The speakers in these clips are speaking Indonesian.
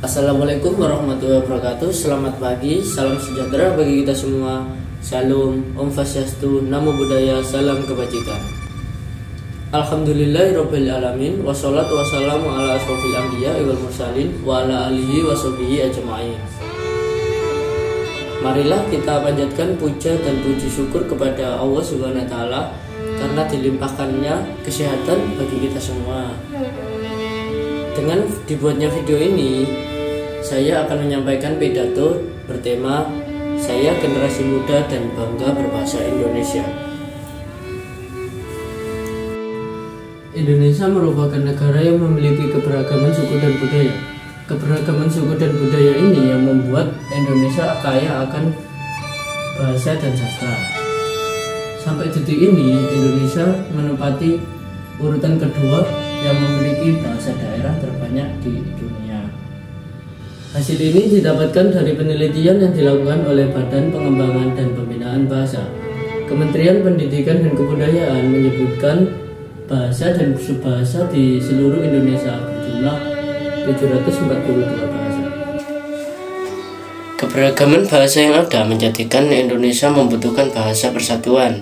Assalamualaikum warahmatullahi wabarakatuh. Selamat pagi, salam sejahtera bagi kita semua. Shalom, Om Swastiastu, Namo Buddhaya, salam kebajikan. Alhamdulillahirabbil alamin, wassalatu wassalamu ala asrofil anbiya wal mursalin wa ala alihi washabihi ajmain. Marilah kita panjatkan puja dan puji syukur kepada Allah Subhanahu wa taala karena dilimpahkannya kesehatan bagi kita semua. Dengan dibuatnya video ini, saya akan menyampaikan pidato bertema Saya Generasi Muda dan Bangga Berbahasa Indonesia. Indonesia merupakan negara yang memiliki keberagaman suku dan budaya. Keberagaman suku dan budaya ini yang membuat Indonesia kaya akan bahasa dan sastra. Sampai detik ini, Indonesia menempati urutan kedua yang memiliki bahasa daerah terbanyak di dunia. Hasil ini didapatkan dari penelitian yang dilakukan oleh Badan Pengembangan dan Pembinaan Bahasa. Kementerian Pendidikan dan Kebudayaan menyebutkan bahasa dan subahasa di seluruh Indonesia berjumlah 742 bahasa. Keberagaman bahasa yang ada menjadikan Indonesia membutuhkan bahasa persatuan,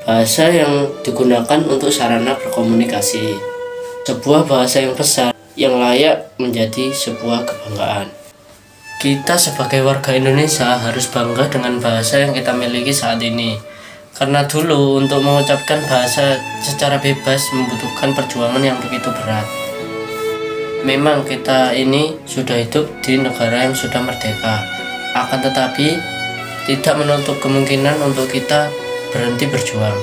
bahasa yang digunakan untuk sarana berkomunikasi, sebuah bahasa yang besar yang layak menjadi sebuah kebanggaan. Kita sebagai warga Indonesia harus bangga dengan bahasa yang kita miliki saat ini, karena dulu untuk mengucapkan bahasa secara bebas membutuhkan perjuangan yang begitu berat. Memang kita ini sudah hidup di negara yang sudah merdeka, akan tetapi tidak menutup kemungkinan untuk kita berhenti berjuang.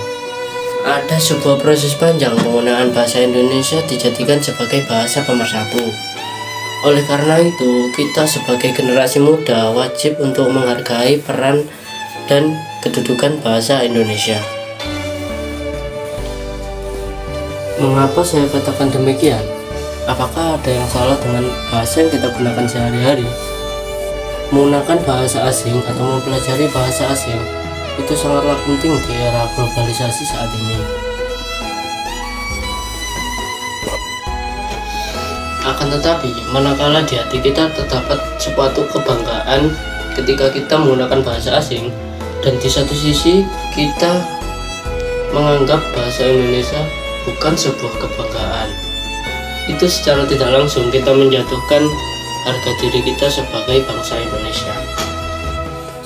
Ada sebuah proses panjang penggunaan bahasa Indonesia dijadikan sebagai bahasa pemersatu. Oleh karena itu, kita sebagai generasi muda wajib untuk menghargai peran dan kedudukan bahasa Indonesia. Mengapa saya katakan demikian? Apakah ada yang salah dengan bahasa yang kita gunakan sehari-hari? Menggunakan bahasa asing atau mempelajari bahasa asing itu sangatlah penting di era globalisasi saat ini. Akan tetapi, manakala di hati kita terdapat suatu kebanggaan ketika kita menggunakan bahasa asing, dan di satu sisi kita menganggap bahasa Indonesia bukan sebuah kebanggaan, itu secara tidak langsung kita menjatuhkan harga diri kita sebagai bangsa Indonesia.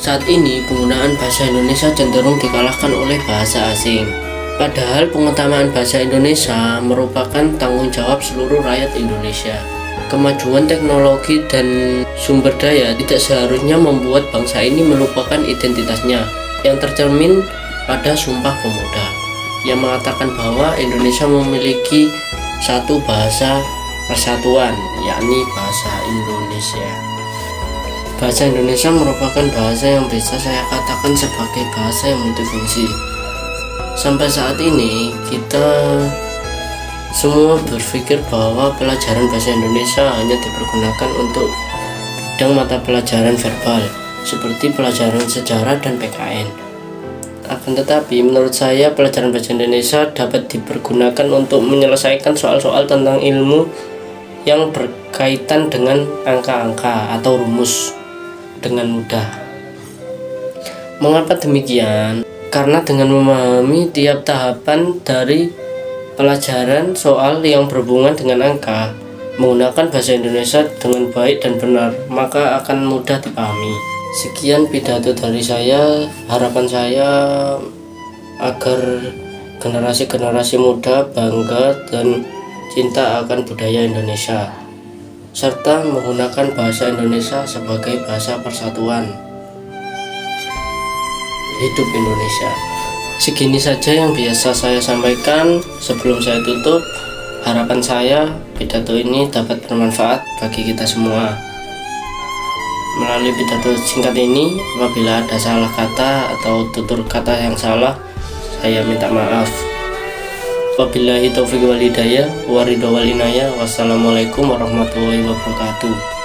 Saat ini penggunaan bahasa Indonesia cenderung dikalahkan oleh bahasa asing. Padahal pengutamaan bahasa Indonesia merupakan tanggung jawab seluruh rakyat Indonesia. Kemajuan teknologi dan sumber daya tidak seharusnya membuat bangsa ini melupakan identitasnya yang tercermin pada Sumpah Pemuda yang mengatakan bahwa Indonesia memiliki satu bahasa persatuan, yakni bahasa Indonesia. Bahasa Indonesia merupakan bahasa yang bisa saya katakan sebagai bahasa yang multifungsi. Sampai saat ini kita semua berpikir bahwa pelajaran bahasa Indonesia hanya dipergunakan untuk bidang mata pelajaran verbal seperti pelajaran sejarah dan PKN. Akan tetapi menurut saya pelajaran bahasa Indonesia dapat dipergunakan untuk menyelesaikan soal-soal tentang ilmu yang berkaitan dengan angka-angka atau rumus dengan mudah. Mengapa demikian? Karena dengan memahami tiap tahapan dari pelajaran soal yang berhubungan dengan angka menggunakan bahasa Indonesia dengan baik dan benar, maka akan mudah dipahami. Sekian pidato dari saya. Harapan saya agar generasi-generasi muda bangga dan cinta akan budaya Indonesia, serta menggunakan bahasa Indonesia sebagai bahasa persatuan. Hidup Indonesia. Segini saja yang biasa saya sampaikan. Sebelum saya tutup, harapan saya pidato ini dapat bermanfaat bagi kita semua. Melalui pidato singkat ini, apabila ada salah kata atau tutur kata yang salah, saya minta maaf. Wabillahi taufiq wal hidayah, waridho wal inayah. Wassalamualaikum warahmatullahi wabarakatuh.